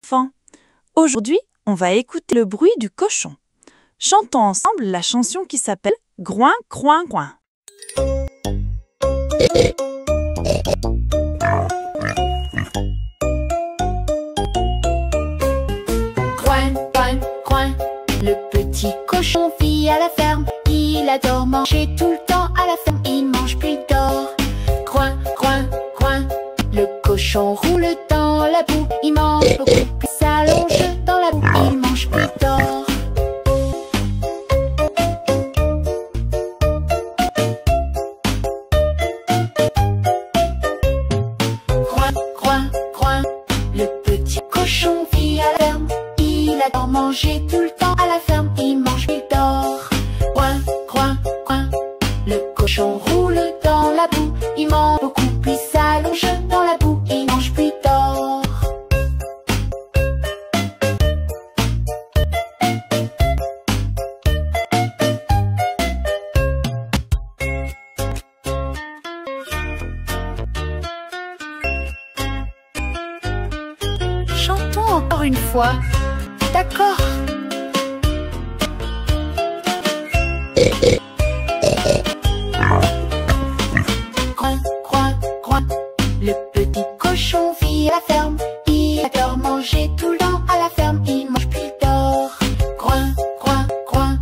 enfants. Aujourd'hui, on va écouter le bruit du cochon. Chantons ensemble la chanson qui s'appelle Groin, Groin, Groin. Groin, groin, groin, le petit cochon vit à la ferme. Il adore manger tout le temps à la ferme. Il mange puis dort. Groin, groin, groin, le cochon roule dans la boue. Il mange beaucoup puis s'allonge dans la boue. Il mange puis dort. Groin, groin, groin, le petit cochon vit à la ferme. Il adore manger tout le temps à la ferme. Il mange puis dort. Groin, groin, groin, le cochon roule dans la boue. Il mange beaucoup puis s'allonge dans la boue. Il mange puis dort. Chantons encore une fois. D'accord. Groin, groin, groin, le petit cochon vit à la ferme. Il adore manger tout le temps à la ferme. Il mange puis dort. Groin, groin, groin,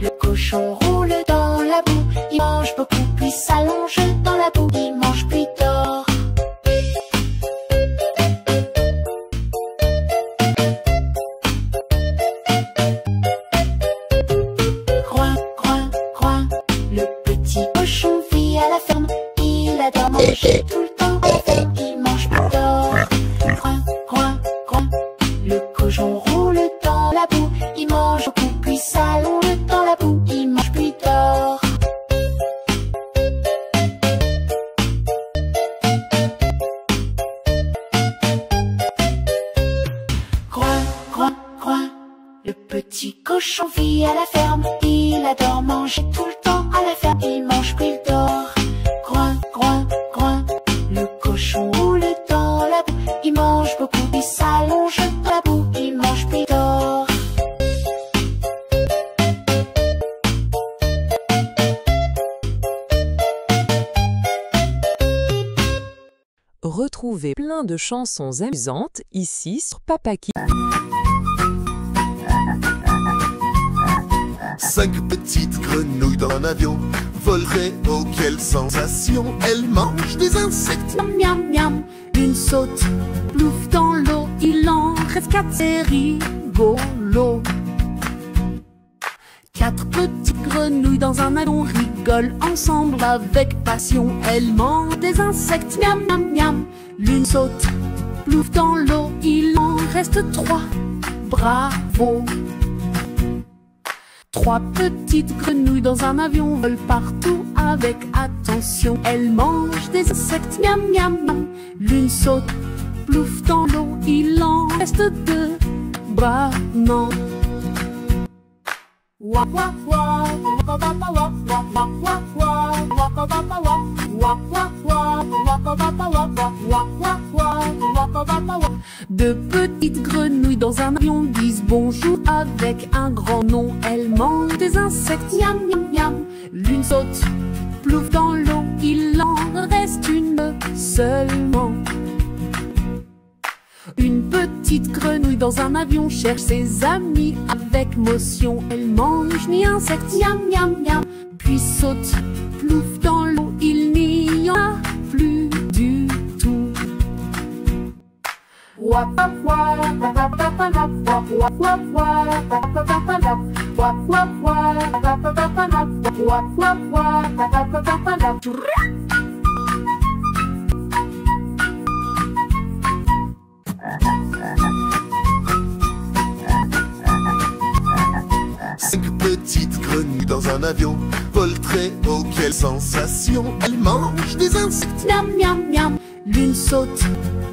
le cochon roule dans la boue. Il mange beaucoup puis s'allonge dans la boue. Il mange puis dort. Groin, groin, groin, le petit cochon vit à la ferme. Il adore manger tout le temps à la ferme. Il mange puis dort. Groin, groin, groin, le cochon roule dans la boue. Il mange beaucoup puis s'allonge dans la boue. Il mange puis dort. Groin, groin, groin, le petit cochon vit à la ferme. Il adore manger tout le temps à la ferme. Il mange puis dort. Groin, groin, groin, le cochon roule dans la boue. Il mange beaucoup puis s'allonge dans la boue. Il mange puis dort. Retrouvez plein de chansons amusantes ici sur Papa Kids. 5 petites grenouilles dans un avion voleraient. Oh, quelle sensation! Elles mangent des insectes. Miam, miam, miam, une saute, plouf dans l'eau. Il en reste 4, c'est rigolo. 4 petites grenouilles dans un avion rigolent ensemble avec passion. Elles mangent des insectes. Miam, miam, miam, l'une saute, plouf dans l'eau. Il en reste 3, bravo. 3 petites grenouilles dans un avion volent partout avec attention. Elles mangent des insectes. Miam, miam, miam, l'une saute, plouf dans l'eau. Il en reste 2, bravo. Non. Wa wa wa, wa wa wa wa, wa wa wa wa, wa wa wa wa, wa wa wa, wa wa wa wa, wa wa wa. 2 petites grenouilles dans un avion disent bonjour avec un grand nom. Elles mangent des insectes. Miam, miam, miam, l'une saute, plouf dans l'eau. Il en reste une seulement. Une petite grenouille dans un avion cherche ses amis avec motion. Elle mange ni insecte, miam, miam, miam, puis saute, plouf dans l'eau. Il n'y en a plus du tout. Wa wa wa, wa wa wa wa, wa wa wa wa, wa wa wa wa, wa wa wa, wa wa wa, wa. Petites grenouilles dans un avion volent très haut. Quelle sensation! Elles mangent des insectes. Miam, miam, miam, l'une saute,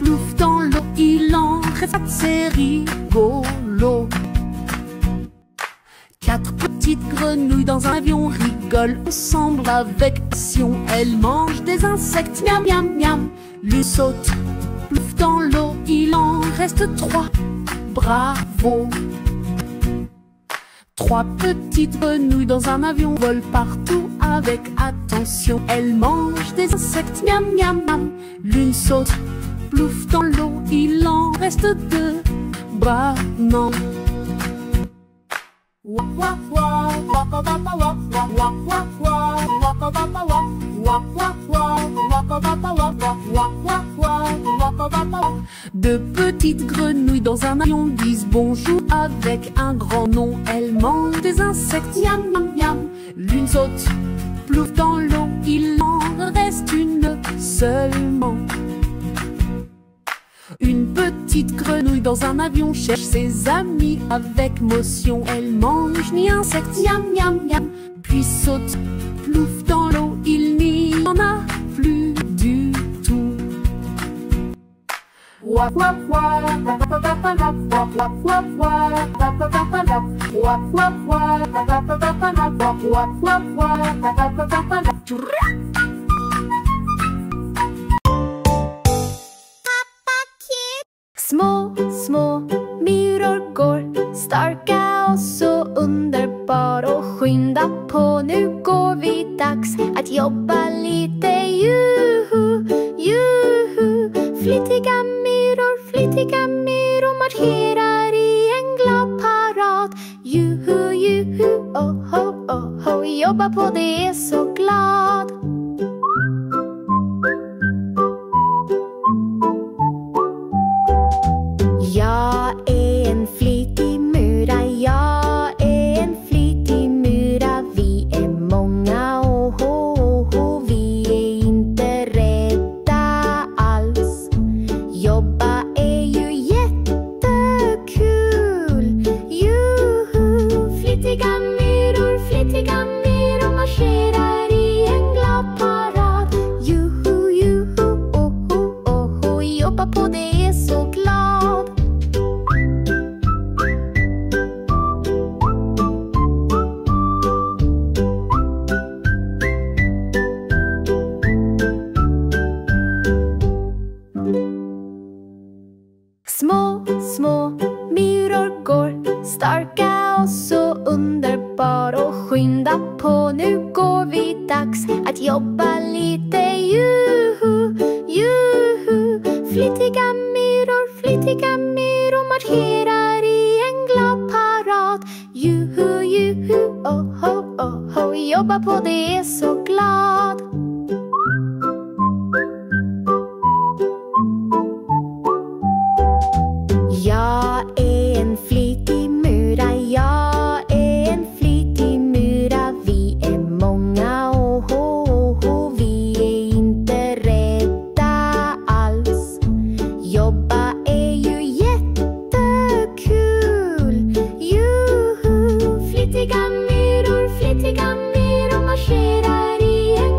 plouf dans l'eau. Il en reste 4, c'est rigolo. 4 petites grenouilles dans un avion rigolent ensemble avec passion. Elles mangent des insectes. Miam, miam, miam, l'une saute, plouf dans l'eau. Il en reste 3, bravo. Trois petites grenouilles dans un avion volent partout avec attention. Elles mangent des insectes, miam miam miam. L'une saute, plouf dans l'eau, il en reste deux. Bah non. Deux petites grenouilles dans un avion disent bonjour avec un grand nom. Elles mangent des insectes, miam miam miam. L'une saute, plouf dans l'eau, il en reste une seulement. Une petite grenouille dans un avion cherche ses amis avec motion. Elle mange ni insectes, miam miam miam, puis saute, plouf dans l'eau, il n'y en a plus du tout. Små, små myror går starka och så underbar. Och skynda på, nu går vi, dags att jobba lite. Juhu, juhu. Flittiga myror marscherar i en glad parad. Juhu, juhu, oh ho, oh ho. Jobba på, det är så glad. Jag är en flitig myra, jag är en flitig myra. Vi är många, oh, oh, oh. Vi är inte rädda alls. Jobba är ju jättekul. Juhu, flittiga myror marscherar i en glad parad. Juhu, juhu, oh, oh, oh, oh. Jobba på, det är så glad. Små, små myror går starka och så underbar. Och skynda på, nu går vi, dags att jobba lite. Juhu, juhu. Flittiga myror marscherar i en glad parad. Juhu, juhu, oh ho, oh ho. Jobba på, det är så glad. Jag är en flitig myra, jag är en flitig myra. Vi är många, oh, oh, oh. Vi är inte rädda alls. Jobba är ju jättekul. Juhu, flittiga myror marscherar i en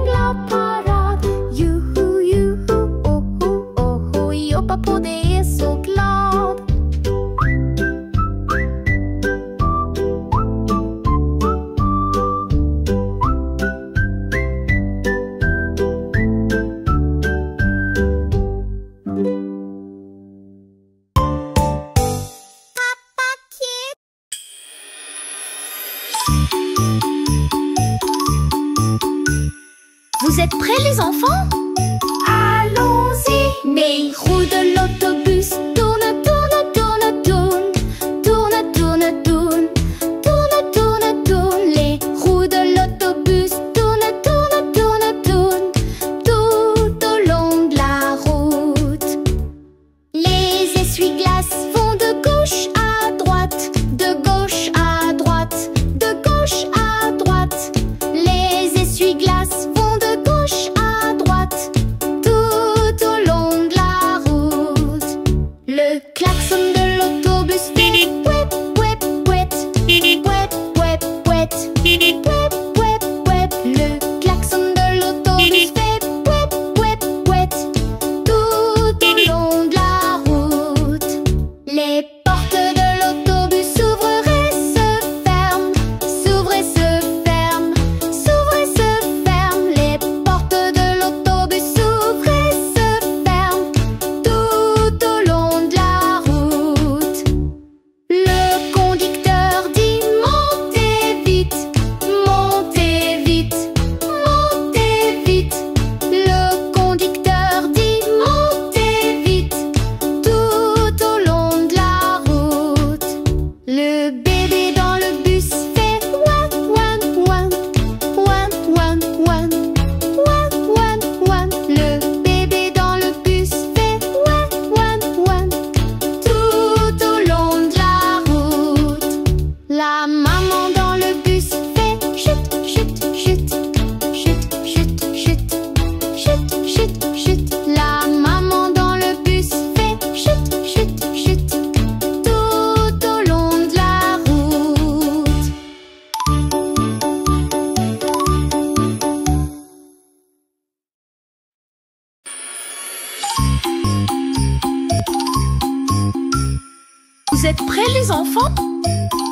êtes prêts les enfants?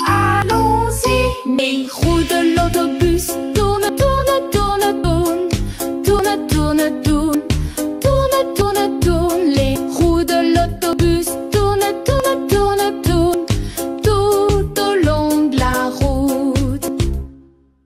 Allons-y! Les roues de l'autobus tournent, tournent, tournent, tournent. Tournent, tournent, tournent. Tournent, tournent, tournent. Les roues de l'autobus tournent, tournent, tournent, tournent. Tout au long de la route.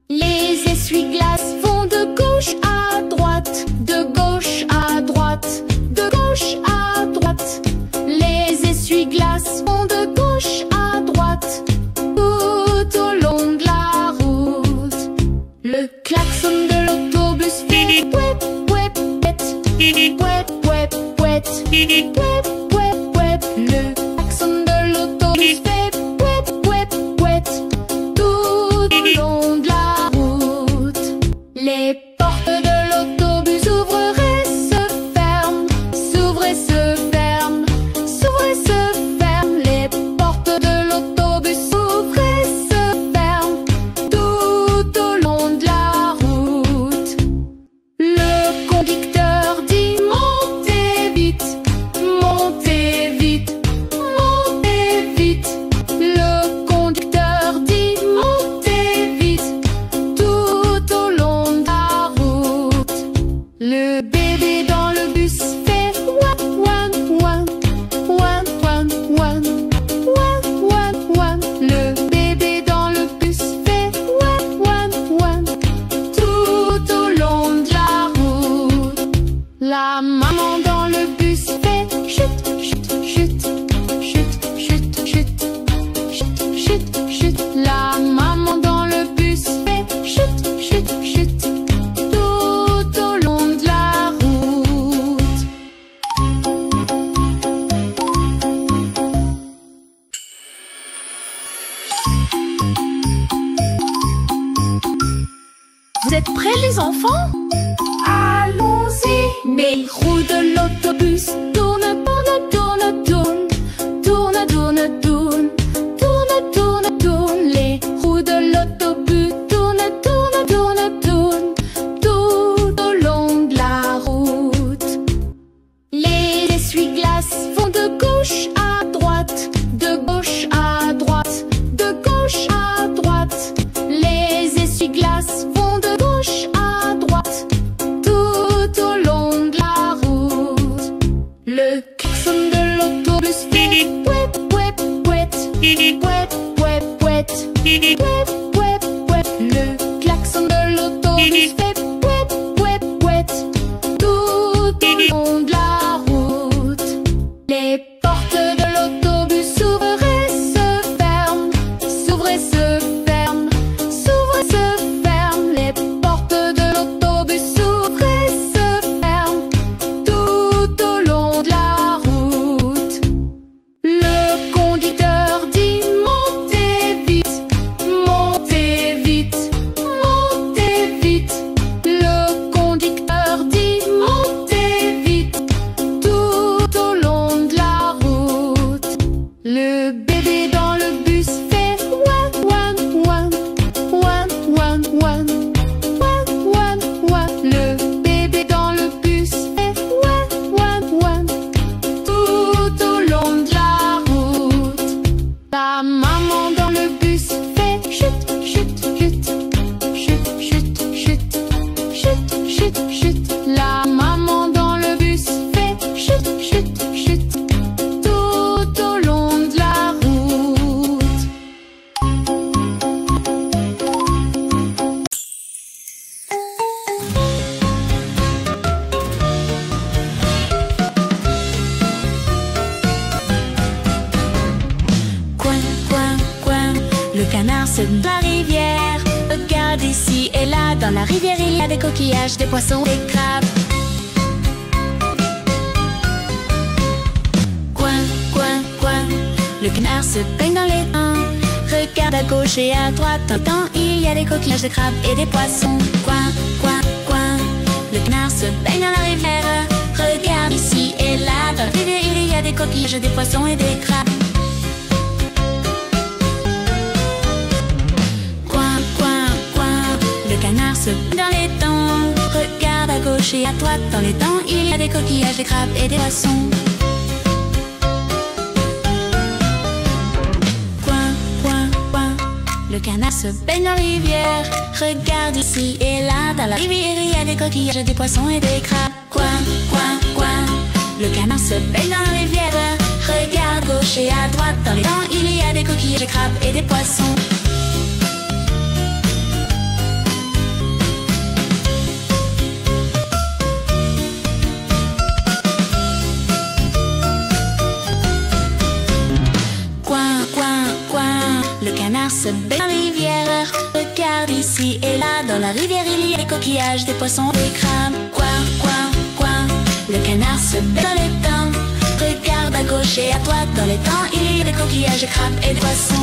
Les essuie-glaces vont de gauche à droite. De gauche à droite. De gauche à droite. Les essuie-glaces vont de gauche à droite. Tout au long de la route. Le klaxon de l'autobus fait pouet, pouet, pouet. Pouet, pouet, pouet. Pouet, pouet, pouet. Le klaxon de l'autobus fait pouet, pouet, pouet. Tout au long de la route. Les portes de l'autobus s'ouvrent et se ferment. S'ouvrent et se ferment. S'ouvrent et se ferment. Les portes de l'autobus s'ouvrent et se ferment. Tout au long de la route. Le conducteur dit montez vite. Montez vite. Montez vite. Le conducteur dit montez vite. Tout au long de la route. Le bébé dans le bus fait ouin, ouin, ouin. Ouin, ouin, ouin. Ouin, ouin, ouin. Le bébé dans le bus fait ouin, ouin, ouin. Tout au long de la route. La maman dans le bus fait chut, chut, chut. Chut, chut, chut. Chut, chut, chut. La maman dans le bus fait chut, chut, chut. Tout au long de la route. Vous êtes prêts les enfants? Allons-y! Les roues de l'autobus tournent, tournent, tournent, tournent. Tournent, tournent, tournent. Tournent, tournent, tournent. Les roues de l'autobus tournent, tournent, tournent, tournent. Tout au long de la route. Les essuie-glaces vont de gauche à droite. De gauche à droite. De gauche à droite. Les essuie-glaces vont de gauche à droite. Tout au long de la route. Le klaxon de l'autobus fait pouet, pouet, pouet. Pouet, pouet, pouet. Pouet, pouet, pouet. Le klaxon de l'autobus fait pouet, pouet, pouet. Tout au long de la route. Les portes de l'autobus s'ouvrent et se ferment. S'ouvrent et se ferment. S'ouvrent et se ferment. Les portes de l'autobus s'ouvrent et se ferment. Tout au long de la route. Le conducteur dit montez vite. Montez vite. Montez vite. Le conducteur dit montez vite. Tout au long de la route. Le bébé dans le bus fait ouin, ouin, ouin. Ouin, ouin, ouin. Ouin, ouin, ouin. Le bébé dans le bus fait ouin, ouin, ouin. Tout au long de la route. La maman dans le bus fait chut, chut, chut. Chut, chut, chut. Chut, chut, chut. La maman dans le bus fait chut, chut, chut. Tout au long de la route. Coin, coin, coin, le canard saute dans la rivière. Regarde ici et là, dans la rivière il y a des coquillages, des poissons, des crabes. Coin, coin, coin, le canard se baigne dans les temps. Regarde à gauche et à droite, dans le temps il y a des coquillages, des crabes et des poissons. Coin, coin, coin, le canard se baigne dans la rivière. Regarde ici et là, dans la rivière il y a des coquillages, des poissons et des crabes. Coin, coin, coin, le canard se baigne dans les temps. Regarde à gauche et à droite, dans les temps il y a des coquillages, des crabes et des poissons. Le canard se baigne dans la rivière. Regarde ici et là, dans la rivière il y a des coquillages, des poissons et des crabes. Coin, coin, coin. Le canard se baigne dans la rivière. Regarde gauche et à droite, dans les dents il y a des coquillages, des crabes et des poissons. Coin, coin, coin. Le canard se baigne dans la rivière. Regarde ici et là, dans la rivière il y a des coquillages, des poissons, des crabes. Coin, coin, coin. Le canard se baigne dans les temps. Regarde à gauche et à droite, dans les temps il y a des coquillages, des crabes et des poissons.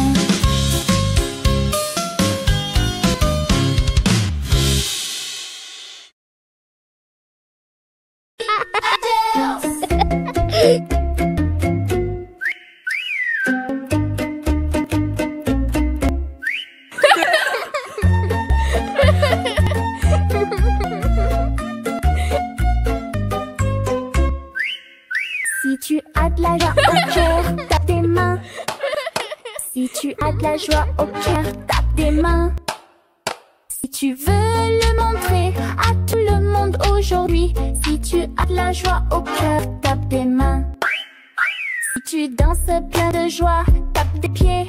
Si tu as de la joie au cœur, tape tes mains. Si tu as de la joie au cœur, tape tes mains. Si tu veux le montrer à tout le monde aujourd'hui, si tu as de la joie au cœur, tape tes mains. Si tu danses plein de joie, tape des pieds.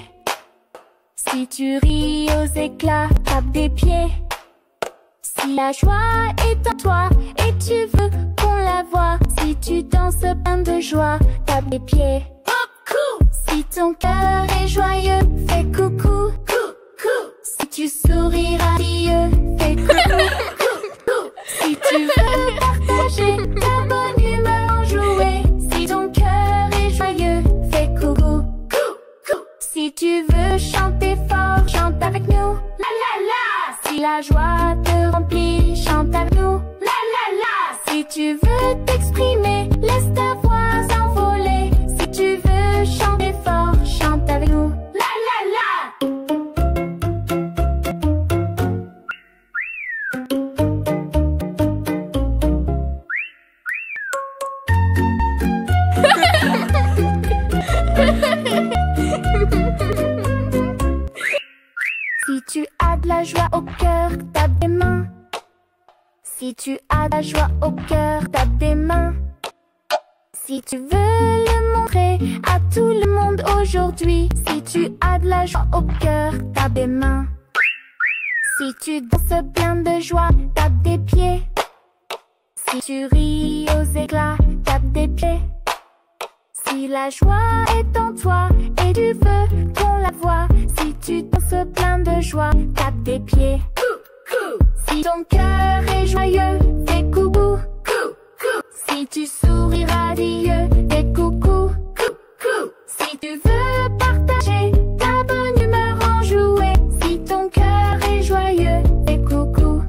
Si tu ris aux éclats, tape des pieds. Si la joie est en toi et tu veux qu'on la voie, si tu danses plein de joie, tape des pieds. Coucou. Si ton cœur est joyeux, fais coucou. Coucou. Si tu souris radieux, fais coucou. Coucou. Si tu veux partager ta bonne humeur en jouer, si ton cœur est joyeux, fais coucou. Coucou. Si tu veux chanter fort, chante avec nous. La la la. Si la joie te remplit, chante avec nous. La la la. Si tu veux t'exprimer, laisse ta voix s'envoler. Si tu veux chanter fort, chante avec nous. La la la. Si tu as de la joie au cœur, tape des mains. Si tu as de la joie au cœur, tape des mains. Si tu veux le montrer à tout le monde aujourd'hui, si tu as de la joie au cœur, tape des mains. Si tu danses plein de joie, tape des pieds. Si tu ris aux éclats, tape des pieds. Si la joie est en toi et tu veux qu'on la voie, si tu danses plein de joie, tape des pieds. Si ton cœur est joyeux, fais coucou. Si tu souris radieux, fais coucou. Si tu veux partager ta bonne humeur en jouer, si ton cœur est joyeux, fais coucou.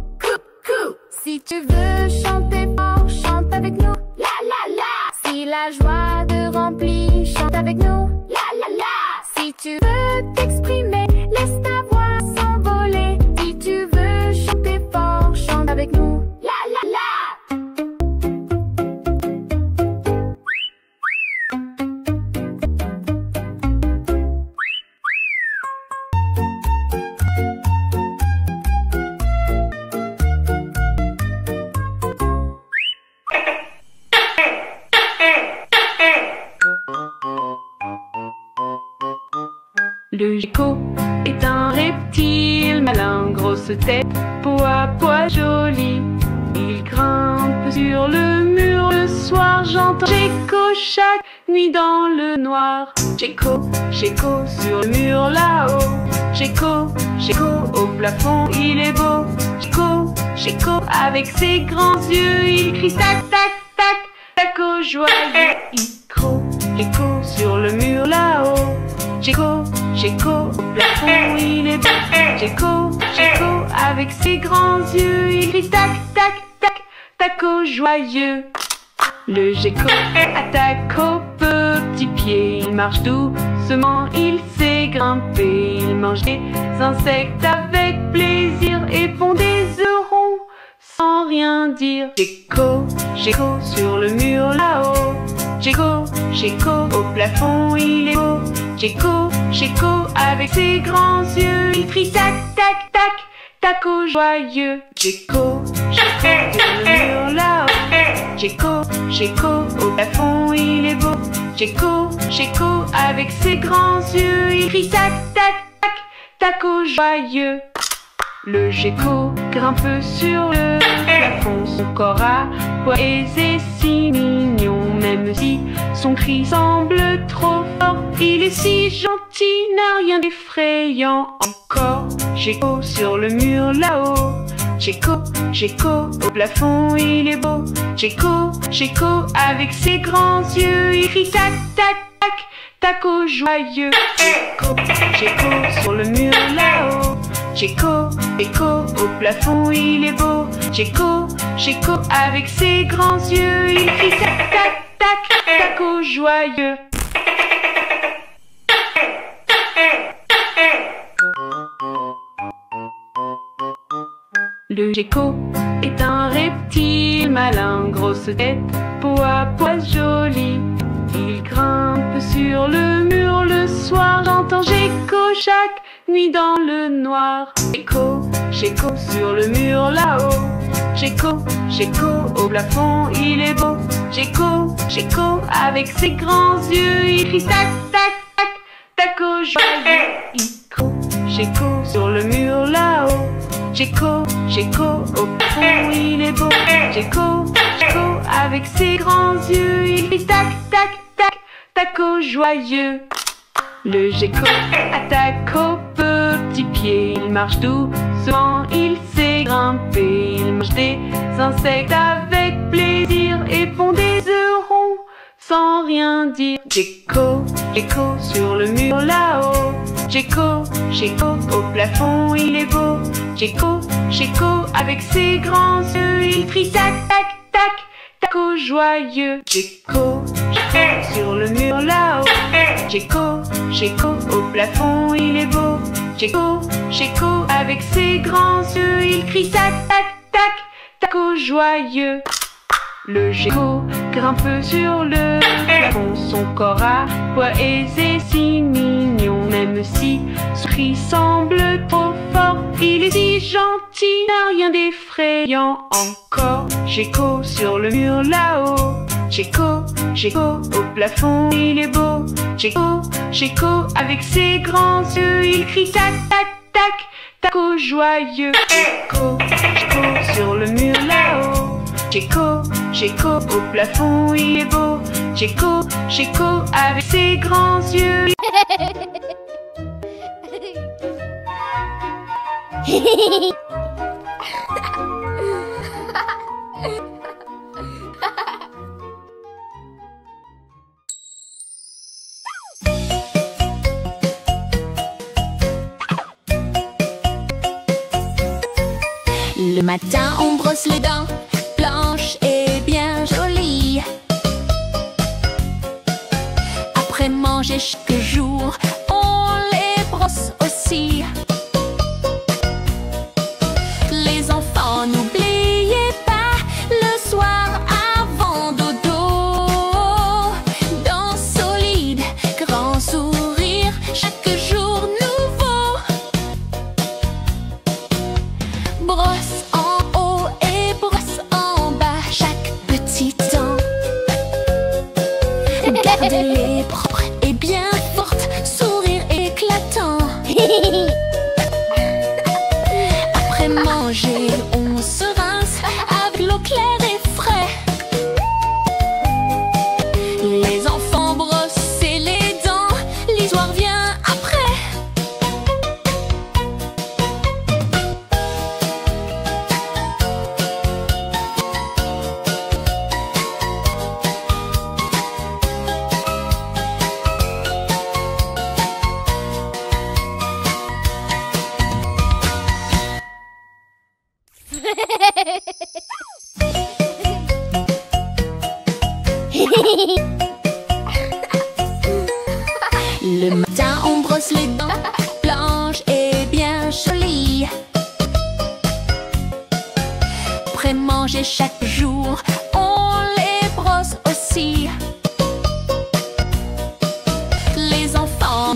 Si tu veux chanter fort, chante avec nous. La la la. Si la joie te remplit, chante avec nous. La la la. Si tu veux t'exprimer, laisse ta voix s'envoler. Si tu veux chanter fort, chante avec nous. La la la. Le gecko est un reptile malin, grosse tête, peau à pois joli. Il grimpe sur le mur le soir, j'entends gecko chaque nuit dans le noir. Gecko, gecko sur le mur là-haut. Gecko, gecko au plafond, il est beau. Gecko, gecko avec ses grands yeux, il crie tac tac tac, tac au joyeux. Gecko, gecko sur le mur là-haut. Gecko, gecko au plafond, il est beau. Gecko, gecko avec ses grands yeux, il crie tac tac tac, tac au joyeux. Le gecko attaque au petit pied, il marche doucement, il sait grimper, il mange des insectes avec plaisir et pond des œufs ronds sans rien dire. Gecko, gecko sur le mur là-haut. Gecko, gecko au plafond, il est beau. Gecko, Gecko, avec ses grands yeux, il crie tac, tac, tac, taco joyeux. Gecko, Gecko, sur le mur là-haut. Gecko, Gecko, au plafond, il est beau. Gecko, Gecko, avec ses grands yeux, il crie tac, tac, tac, taco joyeux. Le gecko grimpe sur le plafond, son corps à poids aisé, si mignon, même si son cri semble trop fort. Il est si gentil, n'a rien d'effrayant. Encore Gecko sur le mur là-haut. Gecko, Gecko, au plafond, il est beau. Gecko, Gecko, avec ses grands yeux, il crie tac, tac, tac, taco joyeux. Gecko, Gecko, sur le mur là-haut. Gecko, Gecko, au plafond, il est beau. Gecko, Gecko, avec ses grands yeux, il crie tac, tac, tac, taco joyeux. Le gecko est un reptile malin, grosse tête, peau à poils jolis. Il grimpe sur le mur le soir, j'entends gecko chaque nuit dans le noir. Gecko, Gecko sur le mur là-haut. Gecko, Gecko, au plafond, il est beau. Gecko, Gecko, avec ses grands yeux, il crie tac, tac, tac, taco joyeux. Gecko sur le mur là-haut. Gecko, Gecko, au plafond, il est beau. Gecko, Gecko, avec ses grands yeux, il crie tac, tac, tac, taco joyeux. Le gecko attaque au petit pied, il marche doucement, il sait grimper, il mange des insectes avec plaisir et pond des œufs ronds sans rien dire. Gecko, Gecko sur le mur là-haut. Gecko, Gecko, au plafond, il est beau. Gecko, Gecko, avec ses grands yeux, il crie tac, tac, tac, taco joyeux. Gecko, Gecko, sur le mur là-haut. Gecko, Gecko, au plafond, il est beau. Gecko, Gecko, avec ses grands yeux, il crie tac, tac, tac, taco joyeux. Le gecko grimpe sur le plafond, son corps à poids aisé, si mignon, même si son cri semble trop fort. Il est si gentil, n'a rien d'effrayant. Encore gecko sur le mur là-haut. Gecko, Gecko, au plafond, il est beau. Gecko, Gecko, avec ses grands yeux, il crie tac, tac, tac, taco joyeux. Gecko, Gecko, sur le mur là-haut. Gecko, Gecko, au plafond, il est beau. Gecko, Gecko, avec ses grands yeux. Le matin, on brosse les dents, blanches et bien jolies. Après manger chaque jour, on les brosse aussi. Les enfants, n'oubliez pas, le soir avant dodo, dents solides, grand sourire, chaque jour nouveau. Brosse en haut et brosse en bas, chaque petit dent. Gardez-les propres et bien fortes, sourire éclatant. Après manger, on se rince avec l'eau claire et frais. Les enfants brossent les dents, l'histoire vient après. Le matin, on brosse les dents, blanches et bien jolies. Après manger chaque jour, on les brosse aussi. Les enfants,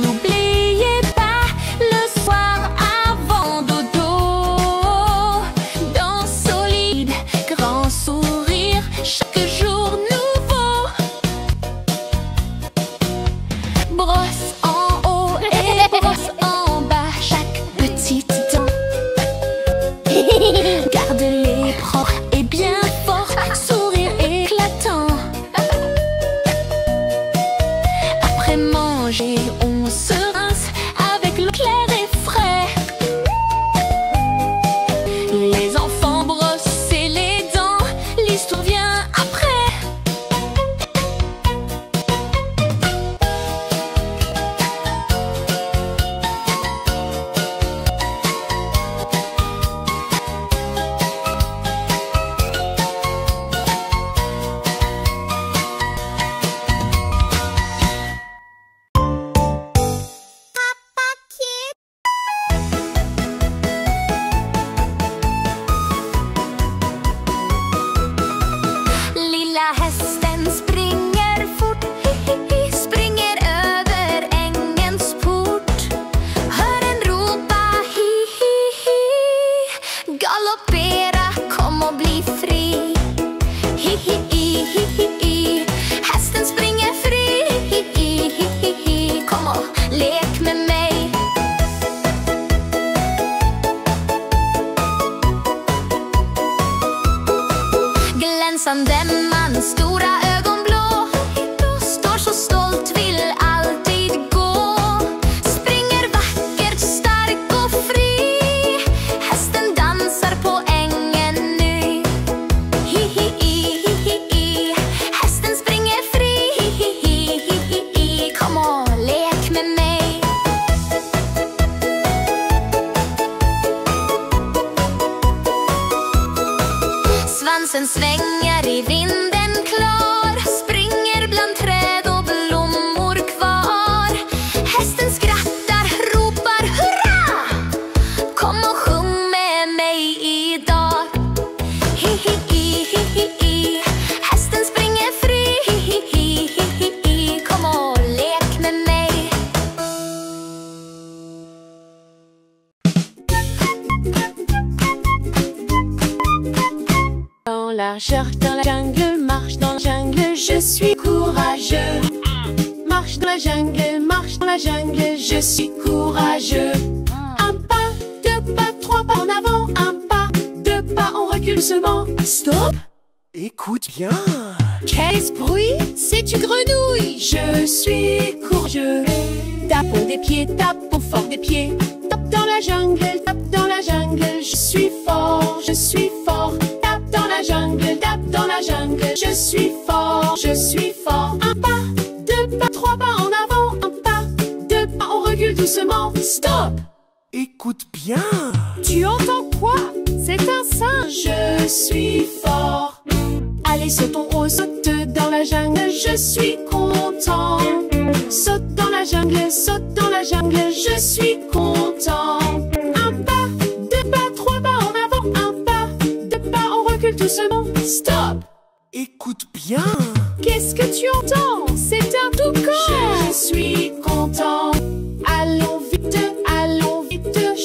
lilla hästen springer fort, springer över ängens port. Hör en ropa hi, hi, hi. Galoppera, kom och bli fri. Hi, hi, hi, hi, hi, hi. Hästen springer fri. Hi, hi, hi, hi, hi. Kom och lek med mig. Glänsande man, stora ögon blå, står så stolt, vill alltid gå. Springer vackert, stark och fri. Hästen dansar på ängen nu. Hi, hi, hi, hi, hi, hi. Hästen springer fri. Hi, hi, hi, hi, hi, hi. Kom och lek med mig. Svansen svänger i vinden klar, springer bland träd och blommor kvar. Hästen skrattar, ropar hurra! Kom och sjung med mig idag. Hi, hi, hi, hi, hi, hi. Hästen springer fri. Hi, hi, hi, hi, hi, hi. Kom och lek med mig. Dans la jungle, marche dans la jungle, je suis courageux. Marche dans la jungle, je suis courageux. Un pas, deux pas, trois pas en avant, un pas, deux pas, on recule doucement. Stop! Écoute bien. Qu'est-ce bruit? C'est une grenouille. Je suis courageux. Tapons des pieds, tapons fort des pieds. Tape dans la jungle, je suis fort, je suis fort. Tape dans la jungle, je suis fort, je suis fort. Un pas, deux pas, trois pas en avant, un pas, deux pas, on recule doucement. Stop! Écoute bien. Tu entends quoi? C'est un singe. Je suis fort. Allez, sautons haut, saute dans la jungle, je suis content. Saute dans la jungle, je suis content. Un pas, deux pas, trois pas en avant, un pas, deux pas, on recule doucement. Stop! Écoute bien. Qu'est-ce que tu entends? C'est un toucan. Je suis content. Allons vite,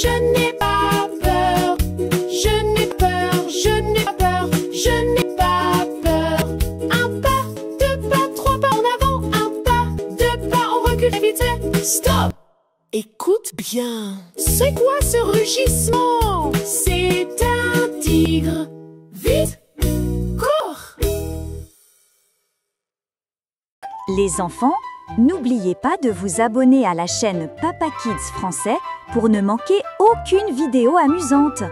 je n'ai pas peur. Je n'ai peur, je n'ai pas peur, je n'ai pas peur. Un pas, deux pas, trois pas en avant, un pas, deux pas, on recule vite. Stop! Écoute bien. C'est quoi ce rugissement? C'est un tigre. Vite, cours! Les enfants, n'oubliez pas de vous abonner à la chaîne Papa Kids Français pour ne manquer aucune vidéo amusante.